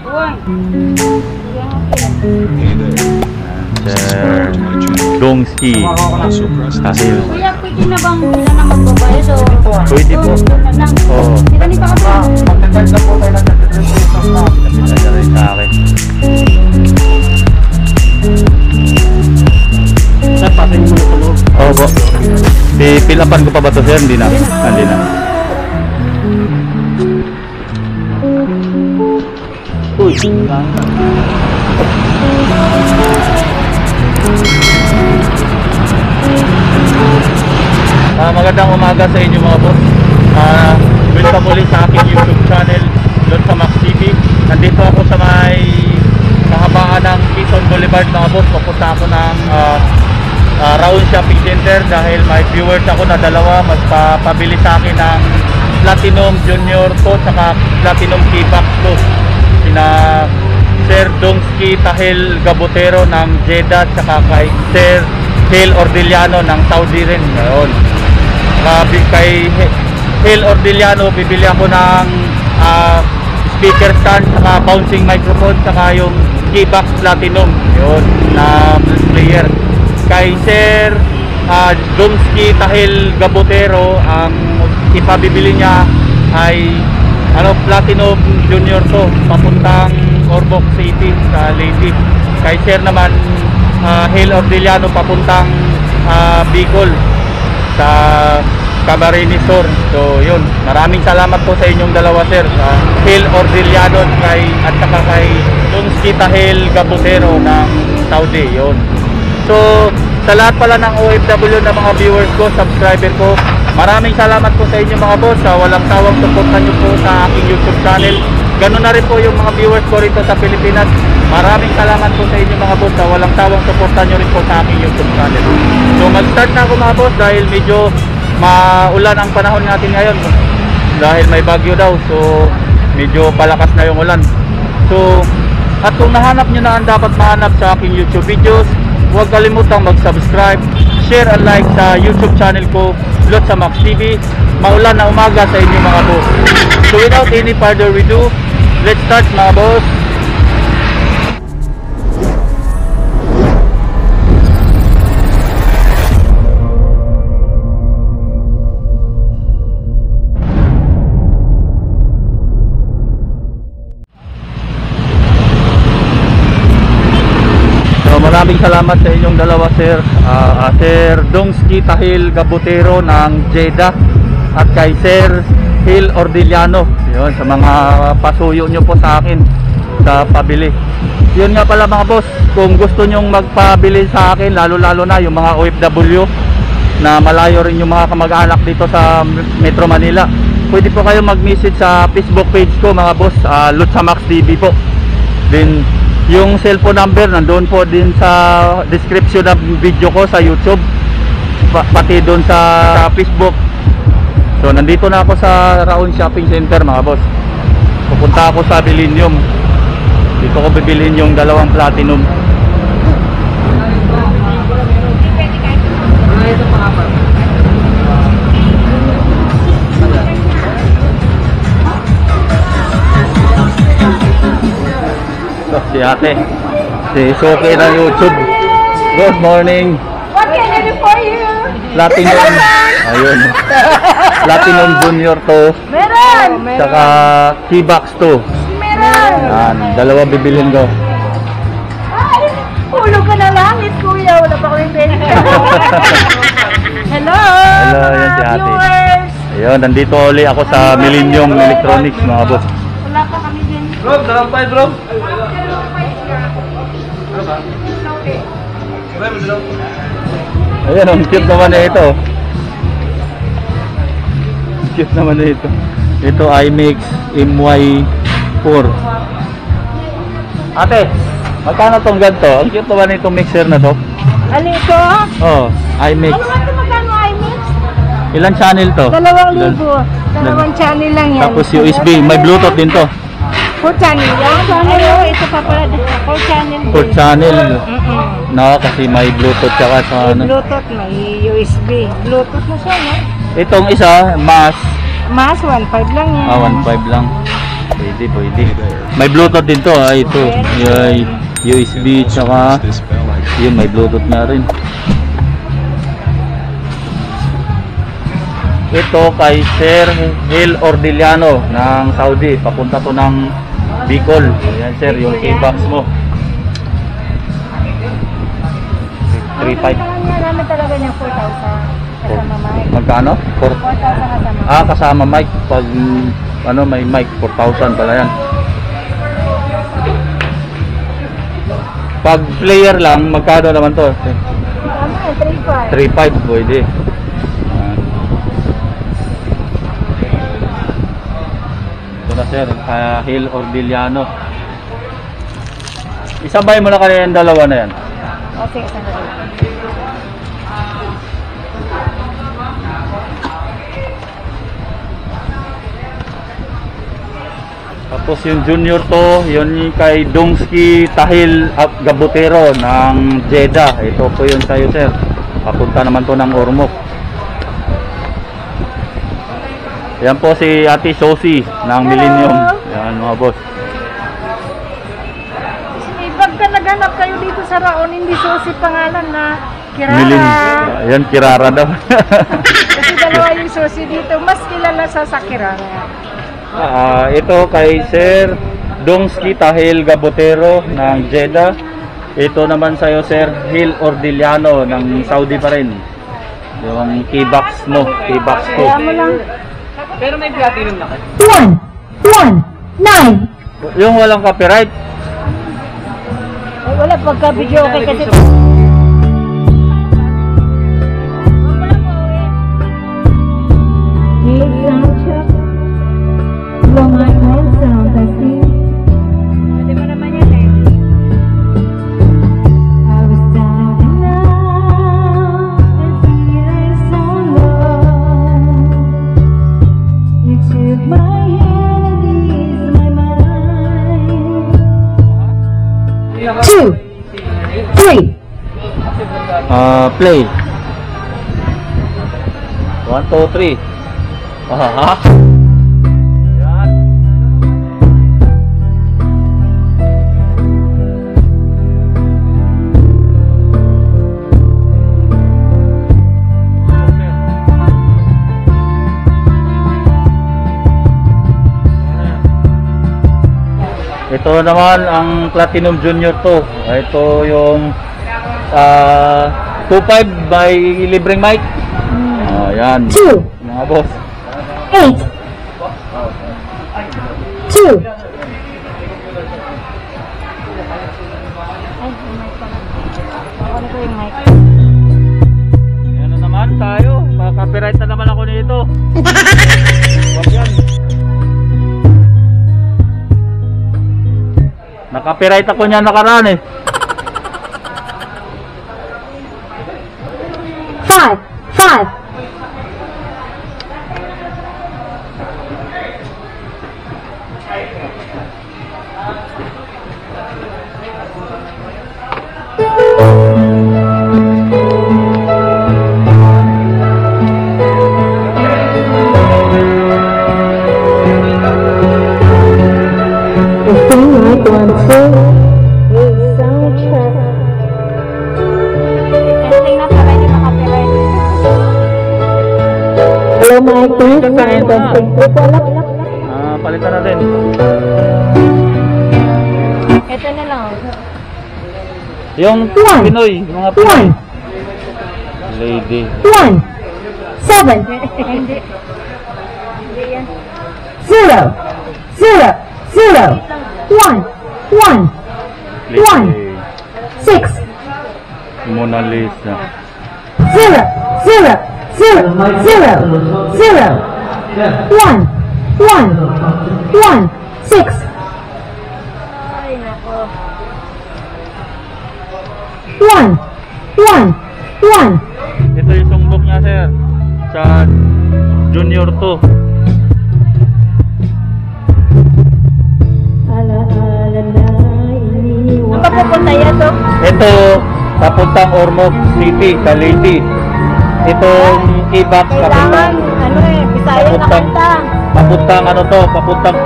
Sir Dongski Tahil. Kuya, pwede na bang ilan na magbabayad? So, Pwede po. Oo. Hindi pa kami. Magdadal na po tayo ng reservation na. Pinadala rin sa akin. Sir, pasay mo na sa loob. Oo po. Pilapan ko pa ba ito, sir? Hindi na. Hindi na. Uy. Magandang umaga sa inyo mga boss. Welcome ulit sa aking YouTube channel, Lods sa Max TV. Nandito ako sa may kahabaan ng Quezon Boulevard mga boss. Papunta ako ng Raon Shopping Center dahil may viewers ako na dalawa magpapabili sa akin ng Platinum Junior to saka Platinum Keybox to. Sina Sir Dongski Tahil Gabotero ng Jeddah saka kay Sir Hale Ordiliano ng Saudi rin. Ngayon kay Hale Ordiliano bibili ako ng speaker stand saka bouncing microphone saka yung Keybox Platinum yun na player. Kay Sir Dongski Tahil Gabotero ang ipabibili niya ay Platinum Junior to papuntang Ormoc City sa Leyte. Kay Sir naman Hale Ordiliano papuntang Bicol sa Camarines Sur. So yun, maraming salamat po sa inyong dalawa sir, Hale Ordiliano at saka kay Dongski Tahil Gabotero ng Saudi. Yun. So sa lahat pala ng OFW na mga viewers ko, subscriber ko, maraming salamat po sa inyo mga boss sa walang sawang suportan nyo po sa aking YouTube channel. Ganun na rin po yung mga viewers ko rito sa Pilipinas. Maraming salamat po sa inyo mga boss sa walang sawang suportan nyo rin po sa aking YouTube channel. So mag-start na ako mga boss dahil medyo maulan ang panahon natin ngayon dahil may bagyo daw. So medyo palakas na yung ulan. So at kung nahanap nyo na ang dapat mahanap sa aking YouTube videos, huwag kalimutang mag-subscribe, share and like sa YouTube channel ko, Lods sa Max TV. Maulan na umaga sa inyo mga boss. So without any further ado, let's start mga boss. Maraming salamat sa inyong dalawa sir, Sir Dongski Tahil Gabotero ng Jeddah at kay Sir Hale Ordiliano. Yun, sa mga pasuyo nyo po sa akin sa pabili. Yun nga pala mga boss, kung gusto nyong magpabili sa akin, lalo na yung mga OFW na malayo rin yung mga kamag-anak dito sa Metro Manila, pwede po kayo mag-message sa Facebook page ko mga boss, Lods sa Max TV po. Then yung cellphone number nandoon po din sa description ng video ko sa YouTube, pati doon sa Facebook. So nandito na ako sa Raon Shopping Center mga boss. Pupunta ako sa Millennium. Dito ko bibilhin yung dalawang Platinum. Si ate, si Soke ng YouTube. Good morning. What can I do for you? Platinum. Ayun. Platinum Junior to. Meron! Saka Keybox to. Meron! Yan, dalawa bibilhin ko. Ay, hulog ka na langit kuya. Wala pa ko yung pwede. Hello! Hello, mga yan si ate. viewers. Ayun, nandito uli ako sa Millennium Electronics mga boss. Wala pa kami din. Bro, dalang pa bro. Ayan, ang cute naman na ito. Cute naman na ito. Ito iMix MY4. Ate, magkano tong ganito? Ang cute naman itong mixer na to. Ano ito? Oh, iMix. Ano ba ito magkano iMix? Ilan channel to? 2,000. Dalawang channel lang yan. Tapos USB, may Bluetooth din to. 4 channel yan. Channel, ito pa pala. 4 channel. 4 channel. No, kasi may Bluetooth tsaka sa ano. Bluetooth, may USB. Bluetooth na siya, no? Itong isa, mas Mas 1.5 lang yan. 1.5 lang. Pwede, pwede. May Bluetooth din to, ito. Yung USB, tsaka yun, may Bluetooth na rin. Ito kay Sir Hil Ordiliano ng Saudi. Papunta to ng Bicol. Ayan sir, yung key-box mo. 3.5. Namin talaga niya 4,000. Kasama mic. Magkano? 4,000 kasama. Ah, kasama mic. Pag ano, may mic, 4,000 pala yan. Pag player lang, magkano naman to? Tama, 3,500. 3.5 pwede. Ito na sir, Hil Ordiliano. Isabay mo na kanina yung dalawa na yan. Okay, sandali. Tapos yung junior to, yun kay Dongski Tahil Gabutero ng Jeddah. Ito po yun sa'yo sir. Papunta naman to ng Ormoc. Yan po si Ate Sosi ng Millennium. Yan mga boss. Pagka naghanap kayo dito sa Raon, hindi Sosi pangalan na Kirara. Yan, Kirara daw. Kasi dalawa yung Sosi dito. Mas kilala sa Kirara. Ito kay Sir Dongski Tahil Gabutero ng Jeddah. Ito naman sa'yo Sir Hil Ordiliano ng Saudi pa rin. Yung key-box mo, key-box ko. Kaya mo lang. Pero may platinum na kayo. 119. Yung walang copyright. Ay, wala pagka-video okay kasi. Pwede mo naman yan eh. Two, three. Play. 1, 2, 3. Ha? Yan. Ito naman ang Platinum Junior to. Ito yung 2.5 by libreng mic. Ayan. 2, Mga boss. 8. 2, Ay, yung mic pala. Ano ko yung mic? Ayan na naman tayo. Copyright na naman ako nito. Wag yan. Naka-copyright ako niya nakaraan eh. 5, 5. Testing na para hindi makapiright. Hello, Mike. Palitan natin. Ito na lang. Yung One. Pinoy, mga Pinoy. 1, Lady. 1, 7, Hindi. Hindi yan. 0, 0, 0, 1, 1, Lady. 6, Mona Lisa. 0, 0, 0, 0, 0, 1, 1, 1, 6, Ay, nako. 1, 1, 1. Ito yung sungbok niya sir. Sa Junior 2. Saan pa pupunta yan to? Ito, papuntang Ormoc City, sa Lady. Itong key-box Kailangan, ano eh, Bisaya na kanta. papuntang ano to, papuntang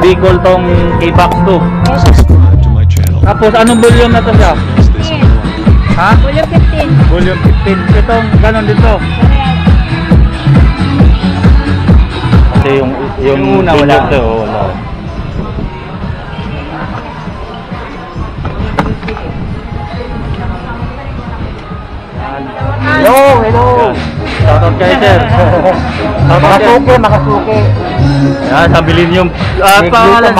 Bicol tong K-Box 2. Tapos anong volume na to siya? Ha? Volume 15. Volume 15. Itong ganon dito. Kasi yung una wala. Wala. Hello. Shoutout kayo, sir. Makasuke. Yan, sa Millennium. Pangalan.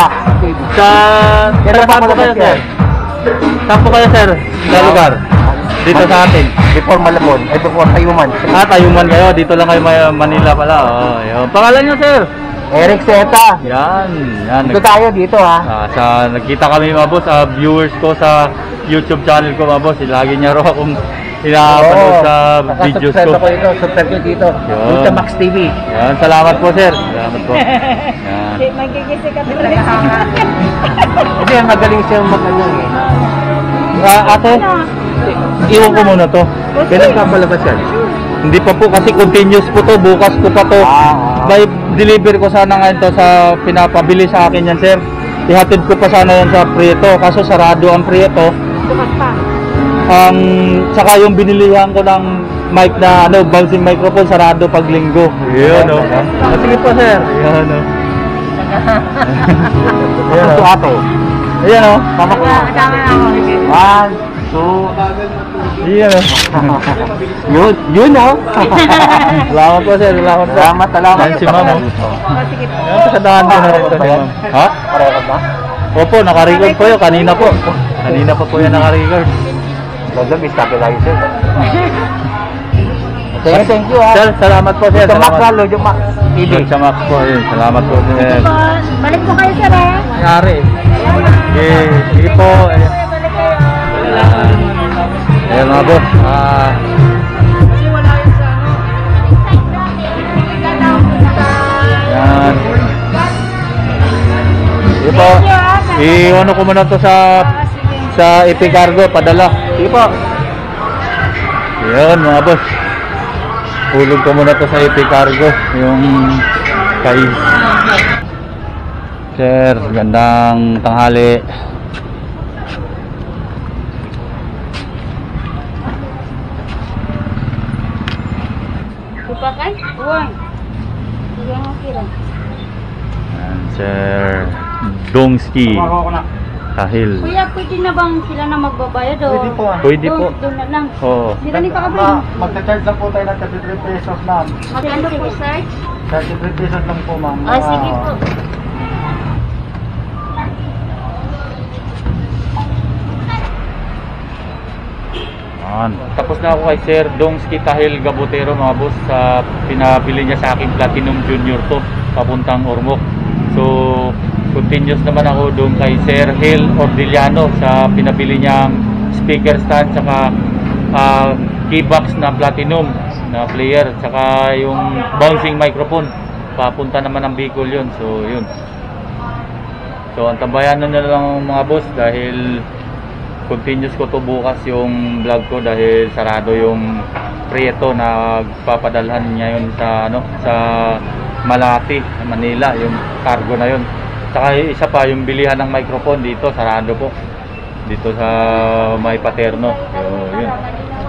Saan po kayo, sir? Saan po kayo, sir? Sa lugar? Dito sa atin. Before Malabon, before Tayuman. Tayuman kayo. Dito lang kayo Manila pala. Oh, yun. Pangalan nyo, sir? Eric Zeta. Yan. Dito tayo dito ha. Nagkita kami mga boss, viewers ko sa YouTube channel ko mga boss. Lagi niya raw akong pinapanood sa videos ko. Ako ito, subscribe ko dito. Yun. Dito Max TV. Yan, salamat po, sir. Salamat po. Yan. Magigisi ka talaga. Kasi magaling siya mag-ano eh. Ate, iwan ko muna to. Kailan ka palabas yan? Hindi pa po kasi continuous po to. Bukas ko pa to. By deliver ko sana ngayon to sa pinapabili sa akin yan, sir. Ihatid ko pa sana yan sa Prieto. Kaso sarado ang Prieto. Bukas pa. Saka yung binilihan ko ng mic na bouncing microphone sarado pag linggo. Yun o. Sige po, sir. Yun o. Ayan o. Ate. Ayan o. Tama ko. Tama ako. 1, 2. Ayan o. Yun o. Salamat po, sir. Salamat po. Salamat. Yan si ma'am o. Sige po. Yan, pasadaan ko na rin to si ma'am. Ha? Pareho ba? Opo, naka-record po yun. Kanina po. Kanina pa po yan naka-record. Lagdag, stabilizer. Thank you ha. Sir, salamat po, sir. Sa Max Salamat. Lalo, yung Max TV. Sa Max po. Yun. Salamat po, sir. Balik po kayo, sir, eh. Nangyari. Sige po. Balik kayo. Ayan mga boss. Kasi wala yun sa Yan. Sige po. I-ano ko muna to sa Epicargo, padala. Sige po. Yan mga boss. Hulog ko muna to sa Epicargo. Yung kay Sir, gandang tanghali. Tupakan? Uwang. Uwang ang kira. Yan, Sir Dongski Tahil. Kuya, pwede na bang sila na magbabayad o? Pwede po. Pwede po. Doon na lang. Oo. Sila ni Pakabay. Magka-charge lang po tayo ng 33 pesos ma'am. Magkano po, sir? 33 pesos lang po ma'am. Sige po. Yan. Tapos na ako kay Sir Dongski Tahil Gabutero mga boss sa pinabili niya sa akin Platinum Junior to papuntang Ormoc. So continuous naman ako doon kay Sir Hill Ordiliano sa pinabili niyang speaker stand saka keybox na Platinum na player saka yung bouncing microphone papunta naman ng Bicol yun. So yun. So ang tambayanan na lang mga boss dahil continuous ko to bukas yung vlog ko dahil sarado yung Prieto na papadalhan niya yun sa sa Malati, Manila, yung cargo na yun. Saka isa pa yung bilihan ng microphone dito sarado po dito sa May Paterno. So yun.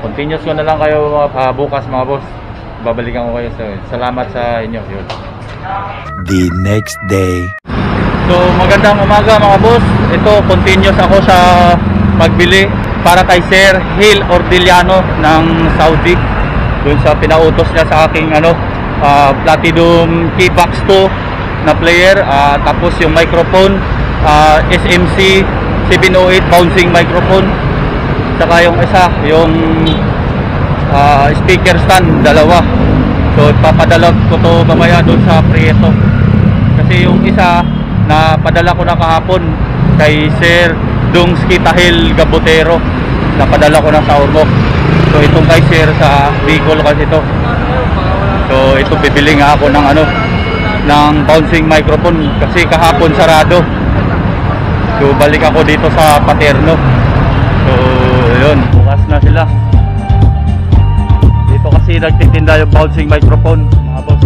Continuous ko na lang kayo bukas mga boss. Babalikan ko kayo. Salamat sa inyo. Yun. The next day. So magandang umaga mga boss. Ito continuous ako sa pagbili para kay Sir Hill Ordiliano ng Saudi. Doon sa pinautos niya sa aking Platinum Keybox 2 na player, tapos yung microphone SMC 708 bouncing microphone, saka yung isa yung speaker stand, dalawa. So papadala ko to mamaya doon sa Prieto kasi yung isa na padala ko na kahapon kay Sir Dongski Tahil Gabutero, napadala ko na sa Ormoc. So itong kay Sir sa Bicol kasi ito. So ito bibili nga ako ng ng bouncing microphone kasi kahapon sarado. So balik ako dito sa Paterno. So yun, bukas na sila. Dito kasi nagtitinda yung bouncing microphone mga boss.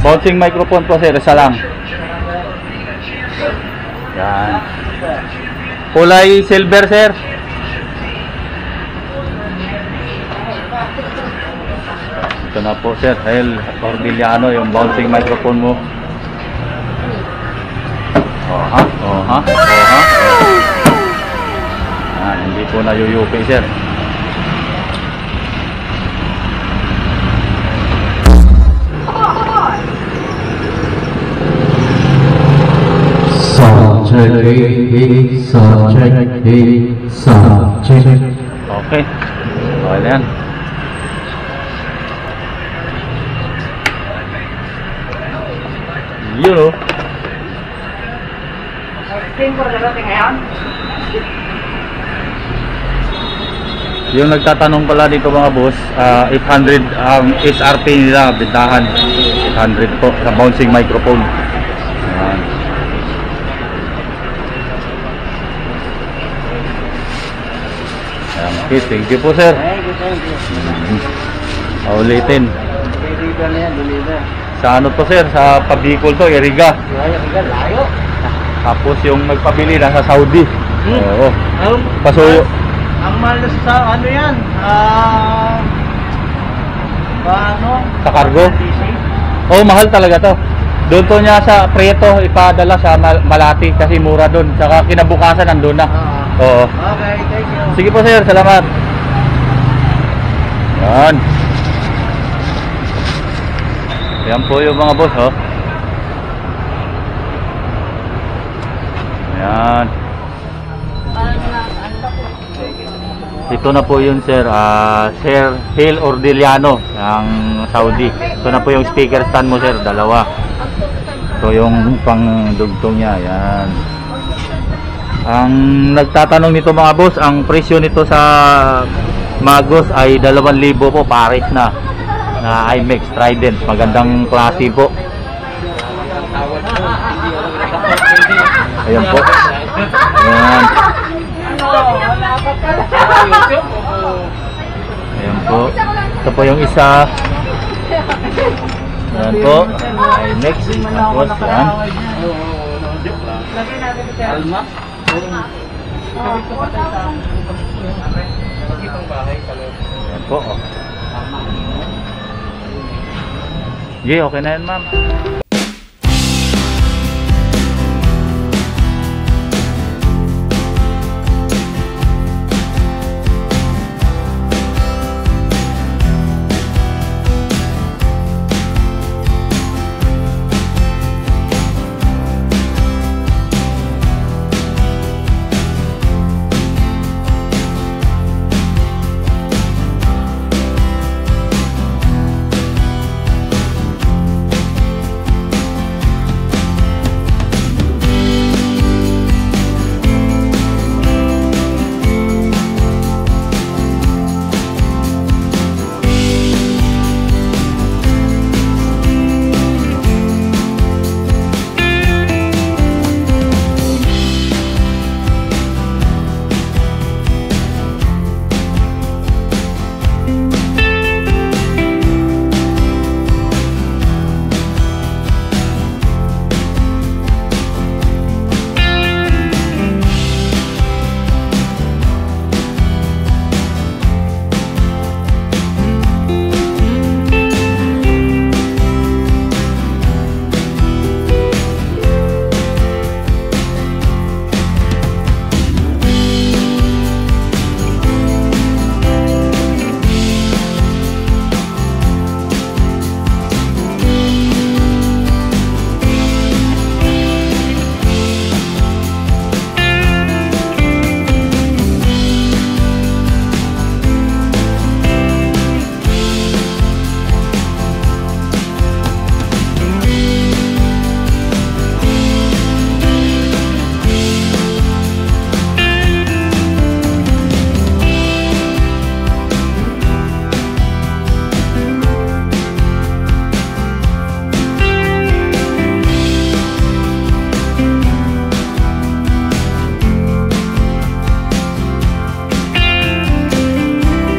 Bouncing microphone po sir, isa lang. Yan. Kulay silver sir. Ito na po sir, Hel Cordillano, yung bouncing microphone mo. Oha. Hindi po nayuyupi sir. Okay. Okay na yan. Yun o. Yung nagtatanong pala dito mga boss, 800 ang SRP nila, bentahan 800 po sa bouncing microphone. Ayan. Ayan, okay, thank you po sir. Ulitin. Sa ano to sir? Sa Pabicol to, Iriga. Tapos yung magpabili nasa Saudi. Oo. Pasuyo. Ang mahal na sa ano yan? Sa cargo? Oh, mahal talaga to. Doon to niya sa Prieto ipadala sa Malati kasi mura doon. Saka kinabukasan nandun na. Oo. Okay, thank you. Sige po sir, salamat. Yan. Yan po yung mga boss, oh. Yan. Ito na po yun sir, Sir Hel Cordillano ng Saudi. Ito na po yung speaker stand mo sir, dalawa. Ito yung pangdugtong niya, yan. Ang nagtatanong nito mga boss, ang presyo nito sa Magos ay 2,000 po, pares na IMEX Trident, magandang klase po. Ayan po. Ayan. Ayan po. Ito po yung isa. Ayan po. Next. Tapos yan. Ayan po. Yeah, okay na yan ma'am.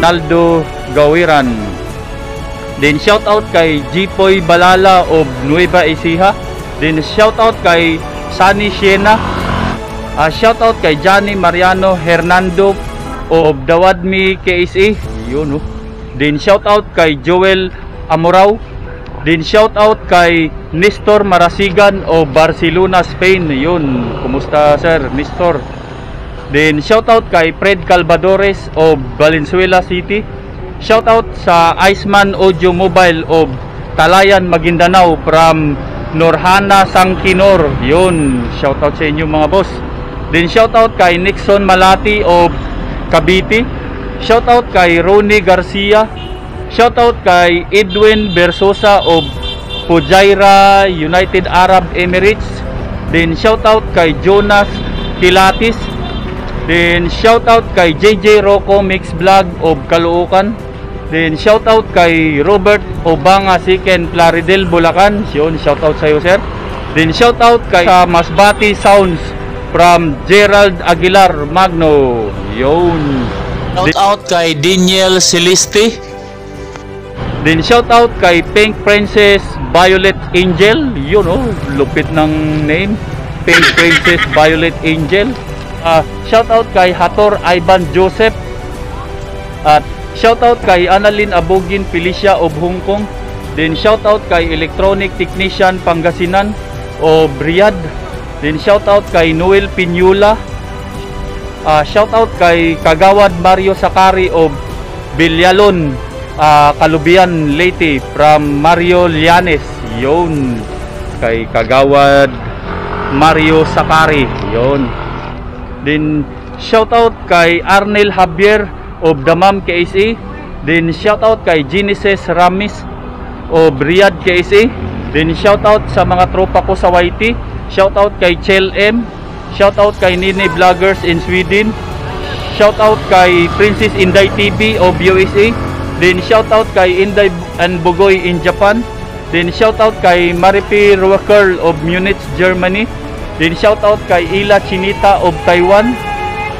Naldo Gawiran Then shout out kay Jipoy Balala of Nueva Ecija. Then shout out kay Sunny Siena. Shout out kay Johnny Mariano Hernando of Dawadmi KSA. Yun, oh. Then shout out kay Joel Amorao. Then shout out kay Nestor Marasigan of Barcelona, Spain. Yun, kumusta sir, Nestor? Then shout out kay Fred Calvadores of Valenzuela City. Shout out sa Iceman Audio Mobile of Talayan, Maguindanao from Norhana Sangkinor. Yun, shout out sa inyo mga boss. Then shout out kay Nixon Malati of Cavite. Shout out kay Ronnie Garcia. Shout out kay Edwin Bersosa of Fujairah, United Arab Emirates. Then shout out kay Jonas Kilatis. Then shout out kay JJ Rocco Mix Vlog of Caloocan. Then shout out kay Robert Obanga Siken Plaridel Bulacan. Yun, shout out sa iyo sir. Then shout out kay Masbati Sounds from Gerald Aguilar Magno. Yun. Shout out kay Daniel Celeste. Then shout out kay Pink Princess Violet Angel. Yun, oh, lupit ng name. Pink Princess Violet Angel. Shout out kay Hator Ivan Joseph. At shout out kay Annalyn Abogin Felicia of Hong Kong. Then shout out kay Electronic Technician Pangasinan of Riyadh. Then shout out kay Noel Piñula. Shout out kay Kagawad Mario Sakari of Bilyalon, Kalubian, Leyte from Mario Llanes. Yun, kay Kagawad Mario Sakari. Yun. Then shout out kay Arnel Javier of Damam KSA. Then shout out kay Genesis Ramis of Riyadh KSA. Then shout out sa mga tropa ko sa YT. Shout out kay Chel M. Shout out kay Nini Vloggers in Sweden. Shout out kay Princess Inday TV of USA. Then shout out kay Inday and Bugoy in Japan. Then shout out kay Maripi Ruakerl of Munich, Germany. Then shout out kay Ila Chinita of Taiwan.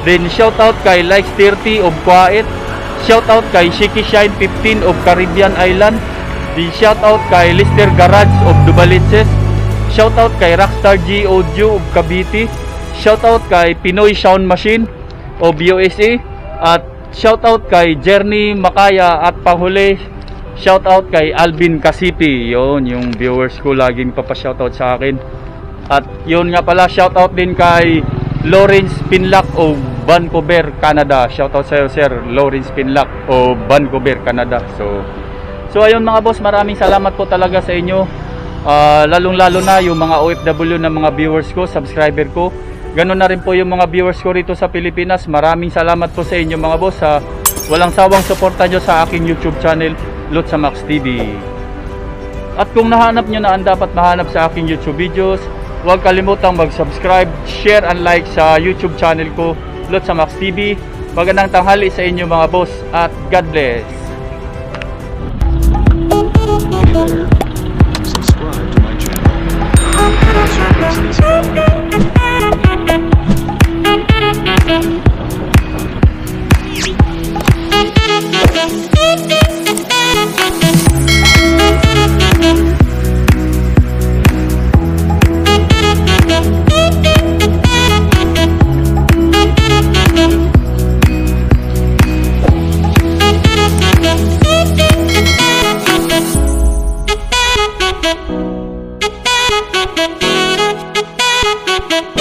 Then shout out kay Likes 30 of Kuwait. Shout out kay Shiki Shine 15 of Caribbean Island. Then shout out kay Lister Garage of Dubaliches. Shout out kay Rockstar G Audio of Cavite. Shout out kay Pinoy Sound Machine of USA. At shout out kay Jerny Makaya. At panghuli, shout out kay Alvin Kasipi. Yon, yung viewers ko laging papashoutout sa akin. At yun nga pala, shout out din kay Lawrence Pinlac of Vancouver, Canada. Shout out sa iyo sir, Lawrence Pinlac of Vancouver, Canada. So ayun mga boss, maraming salamat po talaga sa inyo. Lalong-lalo na yung mga OFW na mga viewers ko, subscriber ko. Ganun na rin po yung mga viewers ko rito sa Pilipinas. Maraming salamat po sa inyo mga boss sa walang sawang suporta nyo sa aking YouTube channel, Lotsamax TV. At kung nahanap nyo na ang dapat mahanap sa aking YouTube videos, huwag kalimutang mag-subscribe, share and like sa YouTube channel ko, Lotsamax TV. Magandang tanghali sa inyo mga boss at God bless. Subscribe to my channel. Thank you.